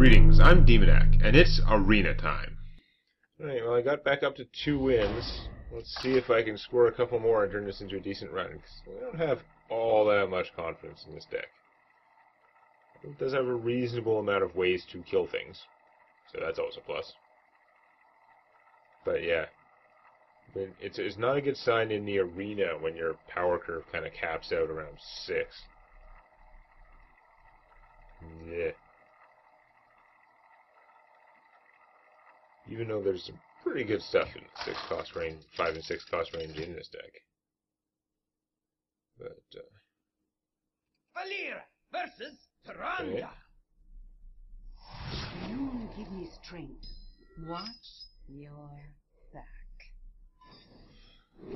Greetings, I'm Demonac, and it's arena time. Alright, well I got back up to 2 wins. Let's see if I can score a couple more and turn this into a decent run, because I don't have all that much confidence in this deck. It does have a reasonable amount of ways to kill things, so that's always a plus. But yeah, it's not a good sign in the arena when your power curve kind of caps out around 6. Yeah. Even though there's some pretty good stuff in the 6 cost range, 5 and 6 cost range in this deck. But, Valir versus Tyrande. Okay. You give me strength. Watch your back.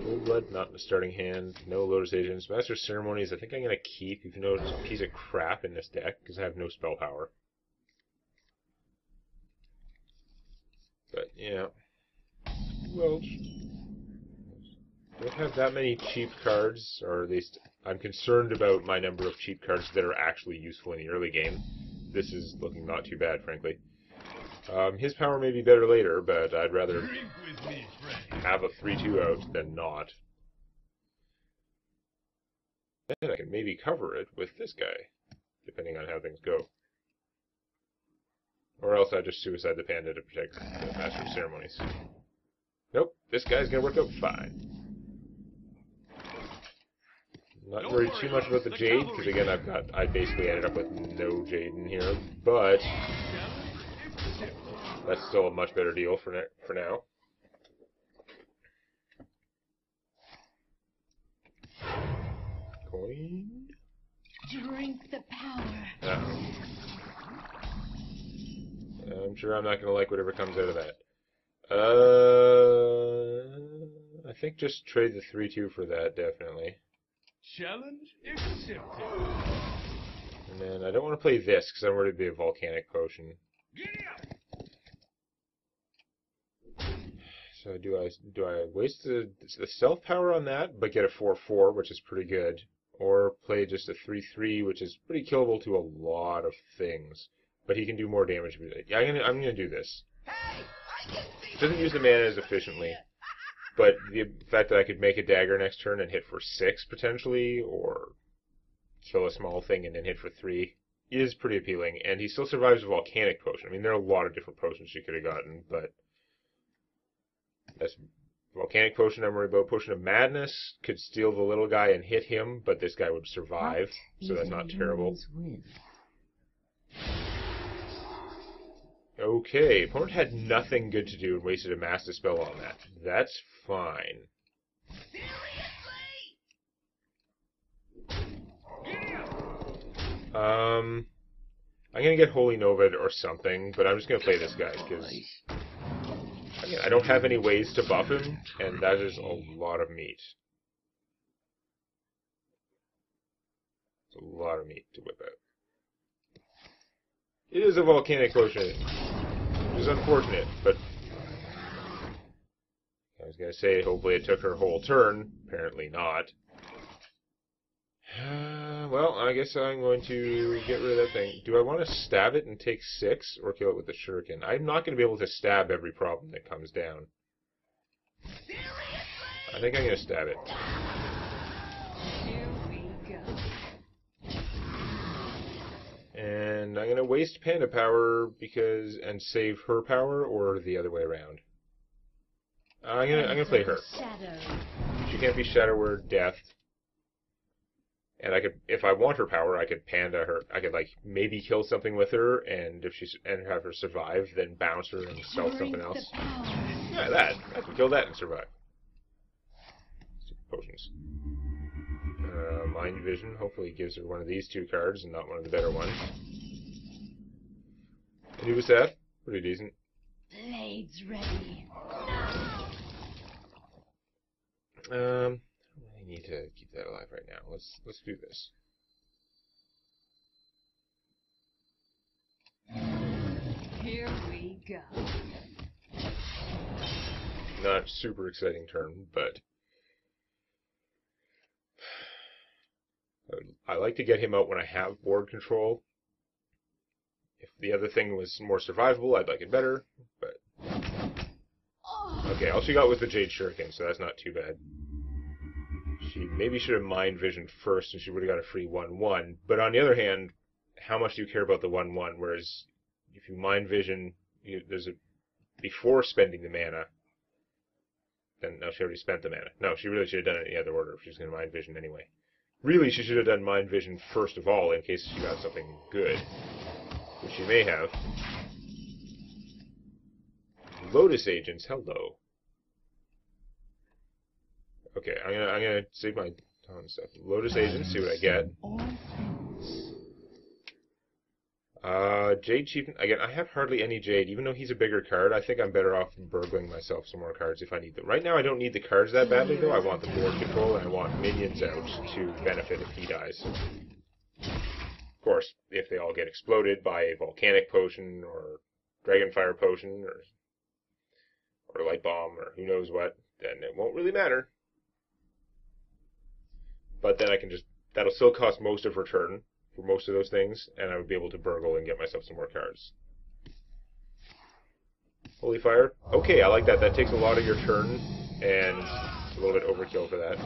Full Blood, not in the starting hand. No Lotus Agents. Master Ceremonies, I think I'm going to keep, even though it's a piece of crap in this deck, because I have no spell power. But, yeah. Well, don't have that many cheap cards, or at least I'm concerned about my number of cheap cards that are actually useful in the early game. This is looking not too bad, frankly. His power may be better later, but I'd rather have a 3-2 out than not. And I can maybe cover it with this guy, depending on how things go. Or else I just suicide the panda to protect the Master of Ceremonies. Nope, this guy's gonna work out fine. Not worried too much about the Jade, because again I basically ended up with no Jade in here, but that's still a much better deal for now. Coin. Drink the power. Uh-oh. I'm sure I'm not going to like whatever comes out of that. I think just trade the 3-2 for that, definitely. Challenge accepted. And then I don't want to play this, because I'm worried it'd be a Volcanic Potion. Giddy up. So do I waste the stealth power on that, but get a 4-4, which is pretty good, or play just a 3-3, which is pretty killable to a lot of things, but he can do more damage with it. Yeah, I'm gonna do this. Hey, I can see. Doesn't use the mana as efficiently, but the fact that I could make a dagger next turn and hit for 6 potentially, or kill a small thing and then hit for 3, is pretty appealing. And he still survives a Volcanic Potion. I mean, there are a lot of different potions you could have gotten, but that's Volcanic Potion I'm worried about. Potion of Madness could steal the little guy and hit him, but this guy would survive, so that's not terrible. Okay, opponent had nothing good to do and wasted a Master Spell on that. That's fine. I'm gonna get Holy Nova or something, but I'm just gonna play this guy, because again, I don't have any ways to buff him, and that is a lot of meat. It's a lot of meat to whip out. It is a Volcanic Potion, which is unfortunate, but I was going to say hopefully it took her whole turn. Apparently not. Well, I guess I'm going to get rid of that thing. Do I want to stab it and take 6, or kill it with the shuriken? I'm not going to be able to stab every problem that comes down. I think I'm going to stab it. Here we go. And I'm going to waste panda power and save her power, or the other way around. I'm gonna play her. Shadow. She can't be Shadow or Death. And I could, if I want her power, I could panda her. I could like maybe kill something with her, and if and have her survive, then bounce her and stealth something else. Yeah, that I can kill that and survive. Potions. Mind Vision. Hopefully, it gives her one of these 2 cards and not one of the better ones. Anubis, pretty decent. Blades ready. I need to keep that alive right now. Let's do this. Here we go. Not super exciting turn, but I like to get him out when I have board control. If the other thing was more survivable, I'd like it better, but... Okay, all she got was the Jade Shuriken, so that's not too bad. She maybe should have Mind Vision first, and she would have got a free 1-1, but on the other hand, how much do you care about the 1-1, whereas if you Mind Vision, there's a... before spending the mana, then, no, she already spent the mana. No, she really should have done it in the other order if she's going to Mind Vision anyway. Really, she should have done Mind Vision first of all in case she got something good, which she may have. Lotus Agents, hello. Okay, I'm gonna save my ton stuff. Lotus Agents, see what I get. Jade Chieftain, again, I have hardly any Jade. Even though he's a bigger card, I think I'm better off burgling myself some more cards if I need them. Right now, I don't need the cards that badly, though. I want the board control, and I want minions out to benefit if he dies. Of course, if they all get exploded by a Volcanic Potion, or Dragonfire Potion, or Light Bomb, or who knows what, then it won't really matter. But then I can just... that'll still cost most of her turn for most of those things, and I would be able to burgle and get myself some more cards. Holy Fire. Okay, I like that. That takes a lot of your turn, and it's a little bit overkill for that.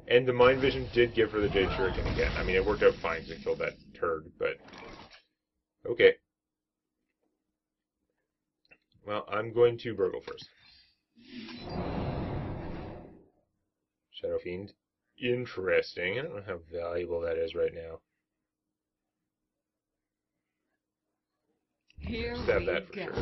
And the Mind Vision did give her the Jade Shuriken again. I mean, it worked out fine to kill that turd, but... okay. Well, I'm going to burgle first. Shadow Fiend. Interesting. I don't know how valuable that is right now. Stab that for sure.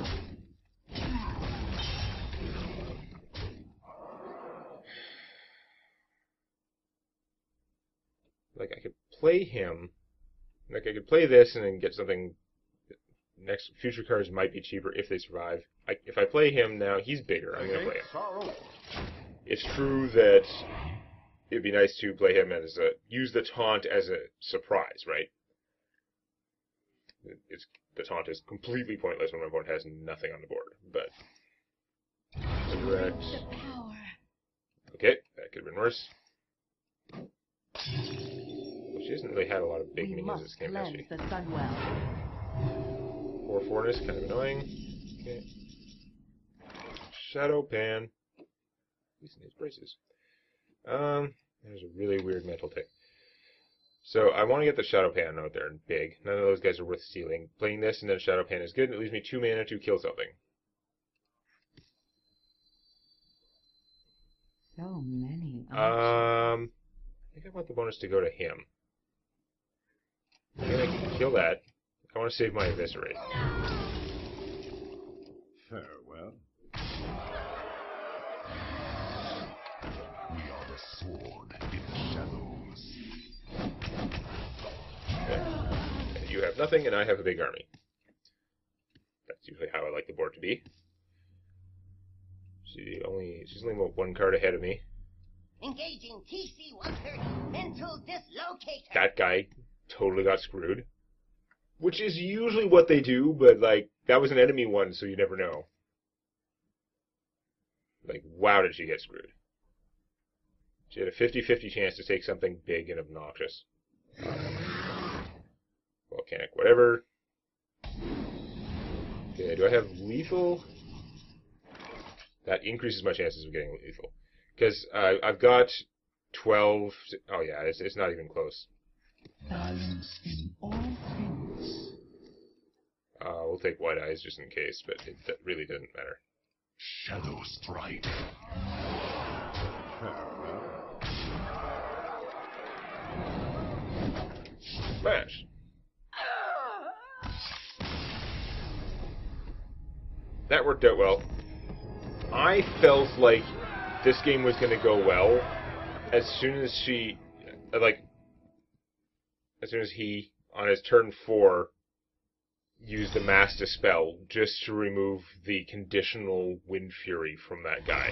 Like, I could play him. Like, I could play this and then get something... next future cards might be cheaper if they survive. If I play him now, he's bigger. I'm going to play him. It's true that it'd be nice to play him as a... use the taunt as a surprise, right? The taunt is completely pointless when my opponent has nothing on the board, but... direct... okay, that could have been worse. Well, she hasn't really had a lot of big minions this game, has she? 4/4-ness, kind of annoying. Okay. Shadow Pan. At least in his braces. There's a really weird mental tick. So I want to get the Shadow Pan out there and big. None of those guys are worth stealing. Playing this and then Shadow Pan is good, and it leaves me 2 mana to kill something. So many. I think I want the bonus to go to him. And I can kill that. I want to save my Eviscerate. Farewell. We are the sword in the shadows. Okay. You have nothing, and I have a big army. That's usually how I like the board to be. She's only one card ahead of me. Engaging TC-130 mental dislocator. That guy totally got screwed. Which is usually what they do, but, like, that was an enemy one, so you never know. Like, wow, did she get screwed. She had a 50-50 chance to take something big and obnoxious. Volcanic, whatever. Okay, do I have lethal? That increases my chances of getting lethal. Because I've got 12... oh yeah, it's not even close. Balance in all things. We'll take White Eyes just in case, but it really doesn't matter. Shadow Strike. Farewell. Smash! That worked out well. I felt like this game was going to go well as soon as she... as soon as he, on his turn 4, used the Mass Dispel just to remove the conditional Wind Fury from that guy.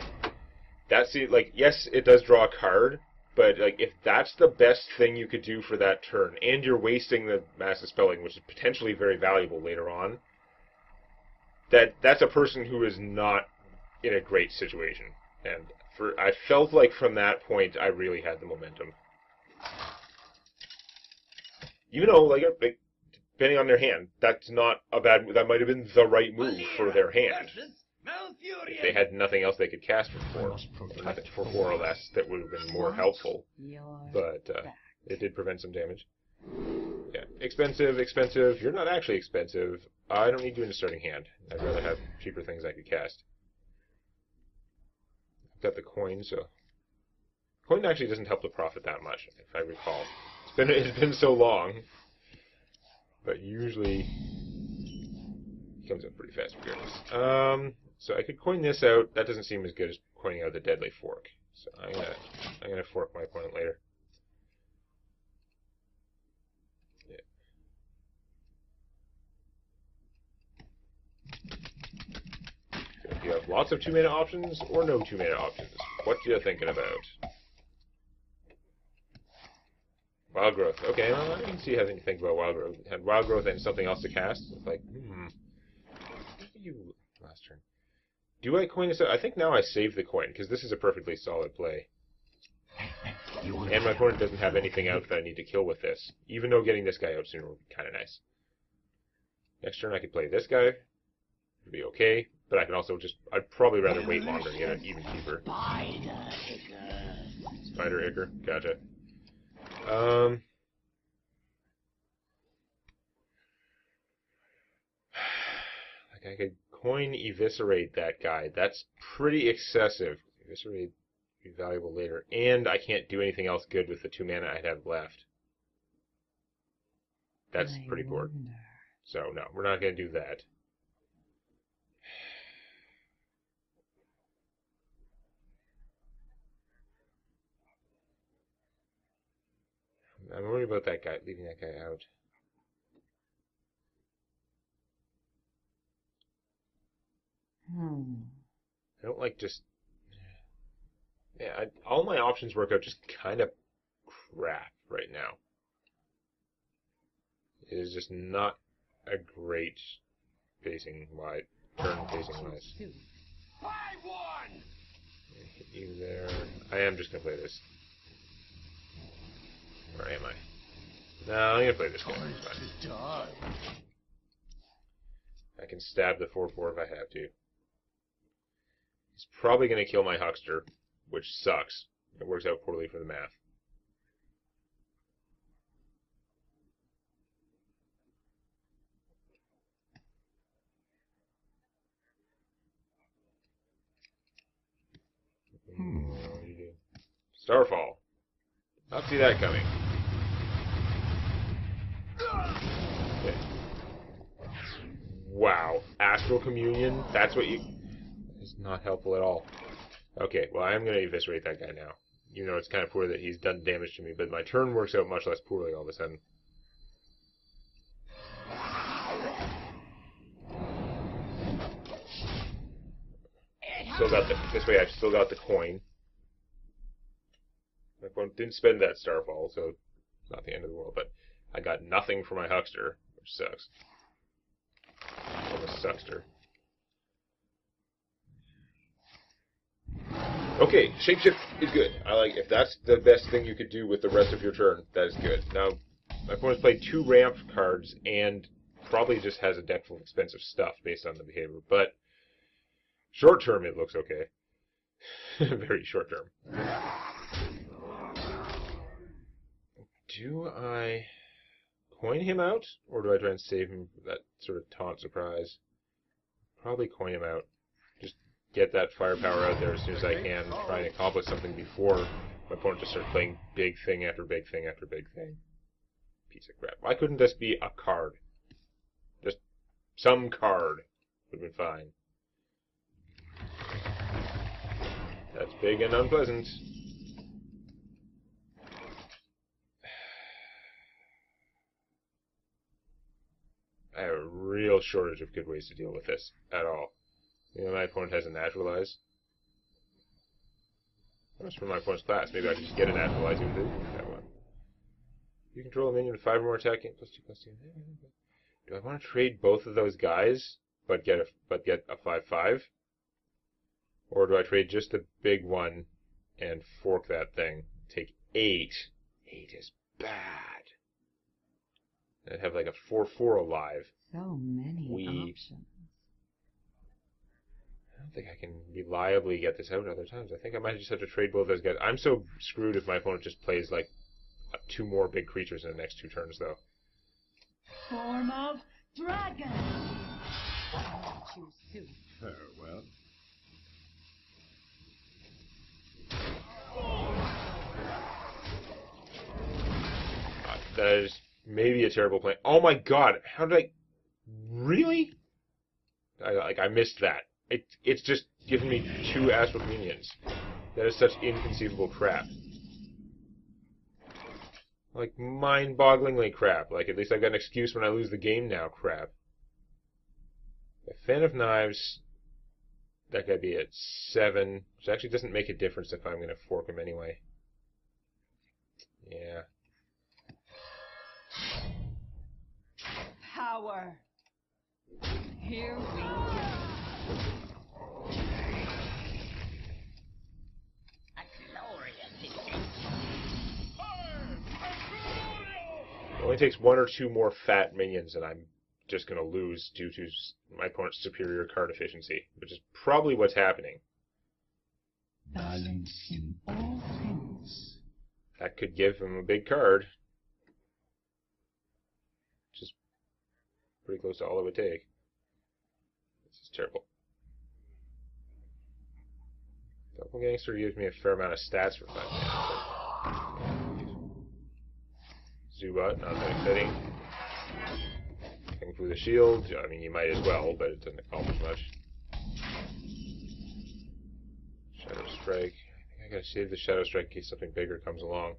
That's it. Like, yes, it does draw a card, but like if that's the best thing you could do for that turn, and you're wasting the Mass Dispelling, which is potentially very valuable later on, that's a person who is not in a great situation. And I felt like from that point, I really had the momentum. Even though, like depending on their hand, that's not a bad move. That might have been the right move for their hand. If they had nothing else they could cast for 4 or less, that would have been more helpful. But it did prevent some damage. Yeah, expensive. You're not actually expensive. I don't need you in a starting hand. I'd rather have cheaper things I could cast. I've got the coin, so coin actually doesn't help the profit that much, if I recall. It's been so long, but usually it comes up pretty fast regardless. So I could coin this out. That doesn't seem as good as coining out the deadly fork. So I'm gonna fork my opponent later. You have lots of 2-mana options or no 2-mana options. What you thinking about? Wild Growth. Okay, well, I can see how you think about Wild Growth. Had Wild Growth and something else to cast. It's like, you last turn. Do I coin this out? I think now I save the coin, because this is a perfectly solid play. And my opponent doesn't have anything out that I need to kill with this. Even though getting this guy out sooner would be kind of nice. Next turn I could play this guy. It'd be okay. But I can also I'd probably rather wait longer and get it even cheaper. Spider Ichor. Gotcha. Like I could coin Eviscerate that guy. That's pretty excessive. Eviscerate would be valuable later. And I can't do anything else good with the 2 mana I'd have left. That's pretty poor. So no, we're not going to do that. I'm worried about that guy, leaving that guy out. I don't like just... Yeah, all my options work out just kind of crap right now. It is just not a great turn pacing wise. 5-1. Hit you there. I am just going to play this. Or am I? No, I'm going to play this guy. It's fine. I can stab the 4/4 if I have to. He's probably going to kill my Huckster, which sucks. It works out poorly for the math. What do you do? Starfall. Not see that coming. Okay. Wow. Astral Communion? That's what you... It's not helpful at all. Okay, well, I am going to eviscerate that guy now. Even though it's kind of poor that he's done damage to me, but my turn works out much less poorly all of a sudden. This way I've still got the coin. My opponent didn't spend that Starfall, so it's not the end of the world, but I got nothing for my Huckster, which sucks. Or the Suckster. Okay, Shapeshift is good. I like if that's the best thing you could do with the rest of your turn, that is good. Now, my opponent's played 2 ramp cards and probably just has a deck full of expensive stuff based on the behavior, but short term it looks okay. Very short term. Do I coin him out, or do I try and save him for that sort of taunt surprise? Probably coin him out. Just get that firepower out there as soon as I can, try and accomplish something before my opponent just starts playing big thing after big thing after big thing. Piece of crap. Why couldn't this be a card? Just some card would have been fine. That's big and unpleasant. I have a real shortage of good ways to deal with this at all. You know, my opponent has a naturalize. That's from my opponent's class. Maybe I can just get a naturalize even with that one. You control a minion with 5 or more attacking, +2/+2. Do I want to trade both of those guys, but get a 5/5? Or do I trade just the big one and fork that thing? Take 8. 8 is bad. I'd have like a 4/4 alive. So many We- options. I don't think I can reliably get this out other times. I think I might just have to trade both those guys. I'm so screwed if my opponent just plays like 2 more big creatures in the next 2 turns, though. Form of dragon. Choose two. Farewell. That is maybe a terrible play. Oh my god! How did I? Really? I missed that. It's just giving me 2 astral minions. That is such inconceivable crap. Like, mind-bogglingly crap. Like, at least I've got an excuse when I lose the game now crap. A Fan of Knives, that guy be at 7, which actually doesn't make a difference if I'm going to fork him anyway. Yeah. Power. Here we go. A glorious adventure. It only takes 1 or 2 more fat minions and I'm just going to lose due to my opponent's superior card efficiency, which is probably what's happening. Balance in all things. That could give him a big card, which is pretty close to all it would take. This is terrible. Double Gangster gives me a fair amount of stats for 5 minutes. Zubat, not that exciting. Kung Fu the Shield, I mean, you might as well, but it doesn't accomplish much. Shadow Strike. I think I gotta save the Shadow Strike in case something bigger comes along.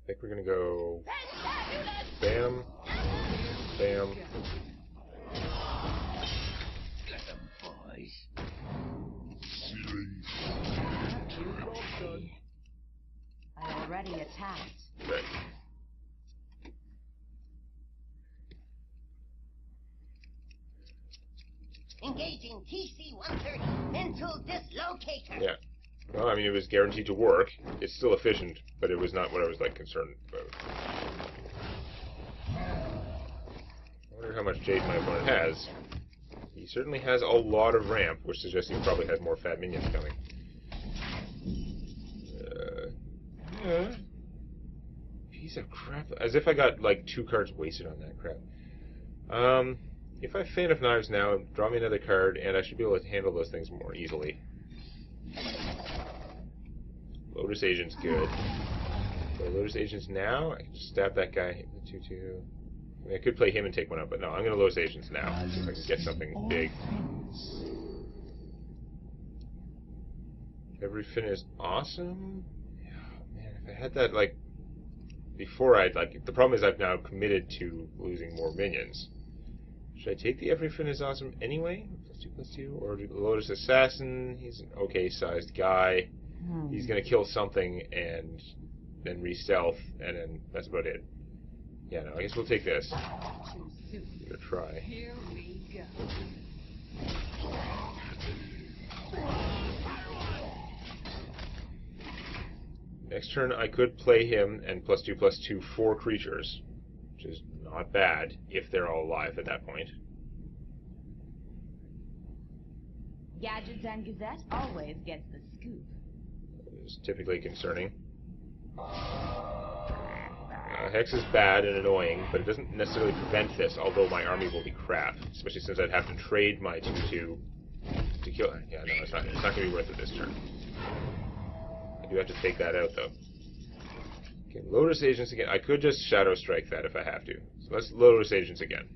I think we're gonna go bam, bam. I already attacked. Right. Engaging TC-130. Mental dislocator. Yeah. Well, I mean, it was guaranteed to work. It's still efficient, but it was not what I was, like, concerned about. I wonder how much Jade my opponent has. He certainly has a lot of ramp, which suggests he probably has more fat minions coming. Yeah. Piece of crap. As if I got, like, 2 cards wasted on that crap. If I Fan of Knives now, draw me another card, and I should be able to handle those things more easily. Lotus Agent's good. Play Lotus Agents now. I can just stab that guy, hit the 2/2. I mean, I could play him and take one out, but no, I'm going to Lotus Agents now. See if I can get something big. Every Fin is awesome. Yeah, man, if I had that, like, before I'd, like, the problem is I've now committed to losing more minions. Should I take the Every Fin is awesome anyway? +2/+2? Or do the Lotus Assassin? He's an okay-sized guy. He's going to kill something and then re-stealth, and then that's about it. Yeah, no, I guess we'll take this. Give it a try. Here we go. Next turn, I could play him and +2/+2 4 creatures, which is not bad if they're all alive at that point. Gadgetzan Gazette always gets the scoop. It's typically concerning. Hex is bad and annoying, but it doesn't necessarily prevent this, although my army will be crap, especially since I'd have to trade my 2/2 to kill. Yeah, no, it's not going to be worth it this turn. I do have to take that out, though. Okay, Lotus Agents again. I could just Shadow Strike that if I have to. So let's Lotus Agents again.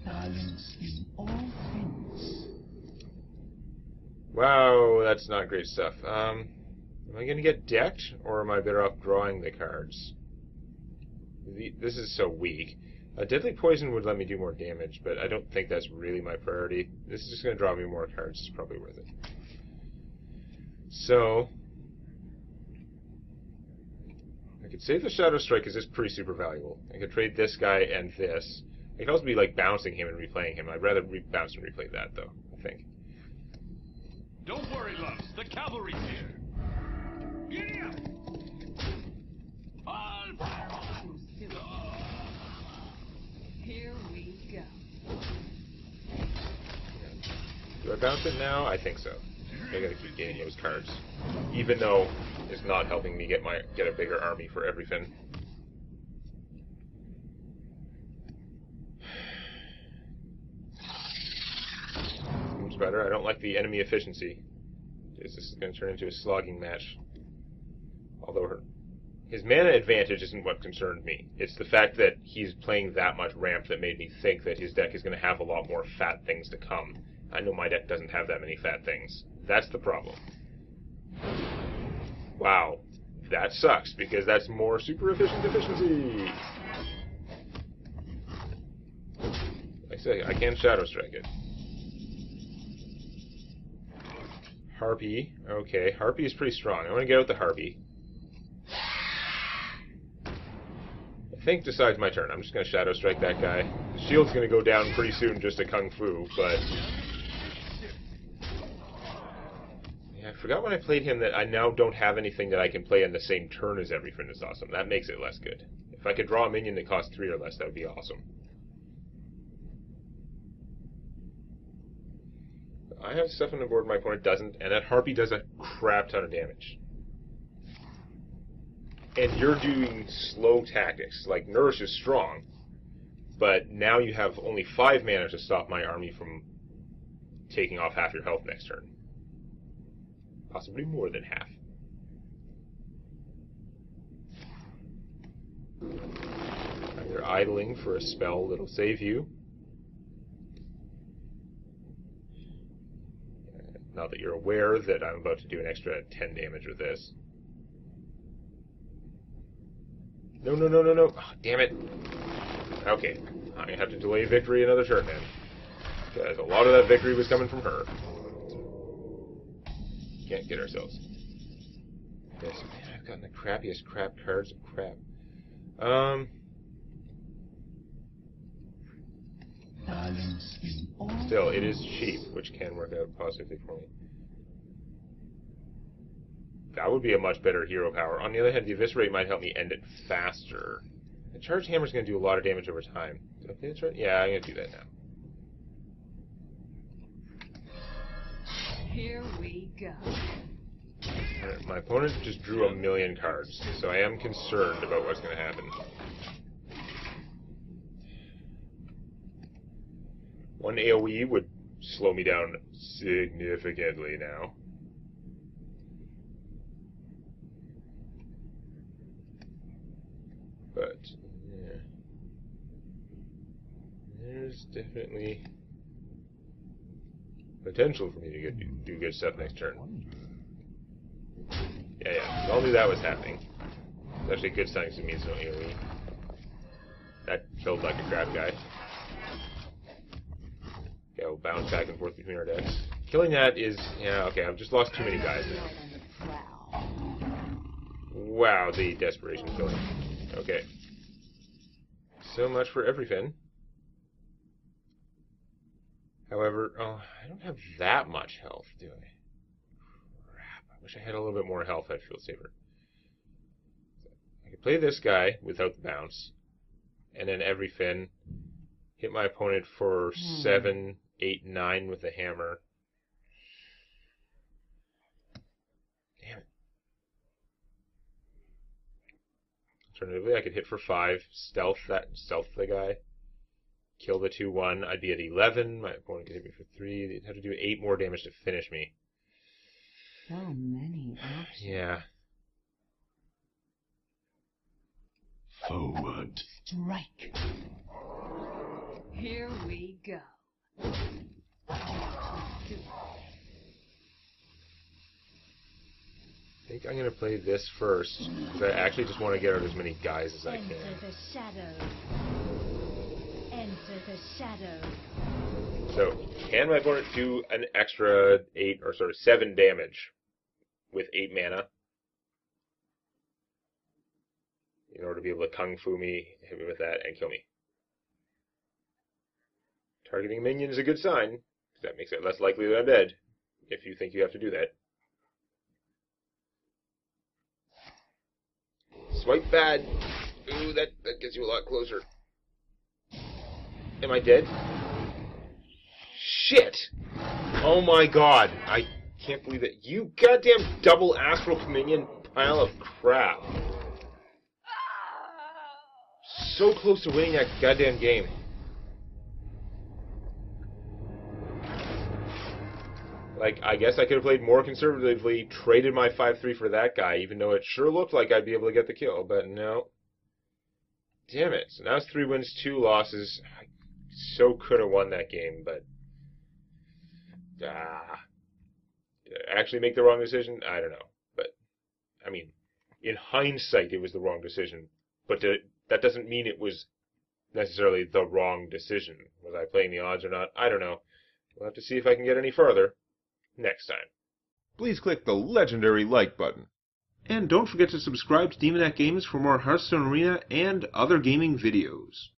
Balance in all things. Wow, that's not great stuff. Am I going to get decked, or am I better off drawing the cards? This is so weak. Deadly Poison would let me do more damage, but I don't think that's really my priority. This is just going to draw me more cards. It's probably worth it. So, I could save the Shadow Strike because it's pretty super valuable. I could trade this guy and this. I could also be like bouncing him and replaying him. I'd rather bounce and replay that, though, I think. Don't worry, loves. The cavalry's here. Giddy up! I'll too soon. Here we go. Do I bounce it now? I think so. I gotta keep gaining those cards. Even though it's not helping me get a bigger army for everything. Seems better. I don't like the enemy efficiency. This is going to turn into a slogging match. Although his mana advantage isn't what concerned me. It's the fact that he's playing that much ramp that made me think that his deck is going to have a lot more fat things to come. I know my deck doesn't have that many fat things. That's the problem. Wow. That sucks, because that's more super efficient efficiency. Like I say, I can Shadow Strike it. Harpy. Okay, Harpy is pretty strong. I'm going to get out the Harpy. I think decides my turn. I'm just going to Shadow Strike that guy. The shield's going to go down pretty soon just to Kung Fu, but... yeah, I forgot when I played him that I now don't have anything that I can play on the same turn as everything is awesome. That makes it less good. If I could draw a minion that costs 3 or less, that would be awesome. I have stuff on the board my opponent doesn't, and that Harpy does a crap ton of damage. And you're doing slow tactics. Like, Nourish is strong, but now you have only 5 mana to stop my army from taking off half your health next turn. Possibly more than half. You're idling for a spell that'll save you. Not that you're aware that I'm about to do an extra 10 damage with this. No, no, no, no, no. Oh, damn it. Okay. I'm going to have to delay victory another turn then. Because a lot of that victory was coming from her. Can't get ourselves. Yes, man, I've gotten the crappiest crap cards of crap. Balance in all. Still, it is cheap, which can work out positively for me. That would be a much better hero power. On the other hand, the Eviscerate might help me end it faster. The Charge Hammer's going to do a lot of damage over time. Did I play the Charge? Yeah, I'm going to do that now. Here we go. Right, my opponent just drew 1,000,000 cards, so I am concerned about what's going to happen. One AoE would slow me down significantly now. But, yeah. There's definitely potential for me to do good stuff next turn. Yeah. If I knew that was happening. It's actually a good sign because it means no AoE. That killed like a crab guy. Okay, we'll bounce back and forth between our decks. Killing that is... yeah, okay, I've just lost too many guys now. Wow, the desperation killing. Okay. So much for everything. However, oh, I don't have that much health, do I? Crap, I wish I had a little bit more health, I'd feel safer. I could play this guy without the bounce, and then everything, hit my opponent for 7, 8, 9 with the hammer. Damn it. Alternatively, I could hit for 5, stealth the guy, kill the 2/1. I'd be at 11. My opponent could hit me for 3. They'd have to do 8 more damage to finish me. So many options. Yeah. Forward. Strike. Here we go. I think I'm going to play this first, because I actually just want to get out as many guys as I Enter can. the shadow. Enter the shadow. So, can my opponent do an extra 7 damage with 8 mana? In order to be able to Kung Fu me, hit me with that, and kill me. Targeting a minion is a good sign, because that makes it less likely that I'm dead, if you think you have to do that. Swipe bad. Ooh, Ooh, that gets you a lot closer. Am I dead? Shit! Oh my god, I can't believe it. You goddamn double astral minion pile of crap. So close to winning that goddamn game. Like, I guess I could have played more conservatively, traded my 5-3 for that guy, even though it sure looked like I'd be able to get the kill, but no. Damn it. So now it's 3 wins, 2 losses. I so could have won that game, but... Did I actually make the wrong decision? I don't know. But, I mean, in hindsight, it was the wrong decision. But that doesn't mean it was necessarily the wrong decision. Was I playing the odds or not? I don't know. We'll have to see if I can get any further next time. Please click the legendary like button. And don't forget to subscribe to Demonac Games for more Hearthstone Arena and other gaming videos.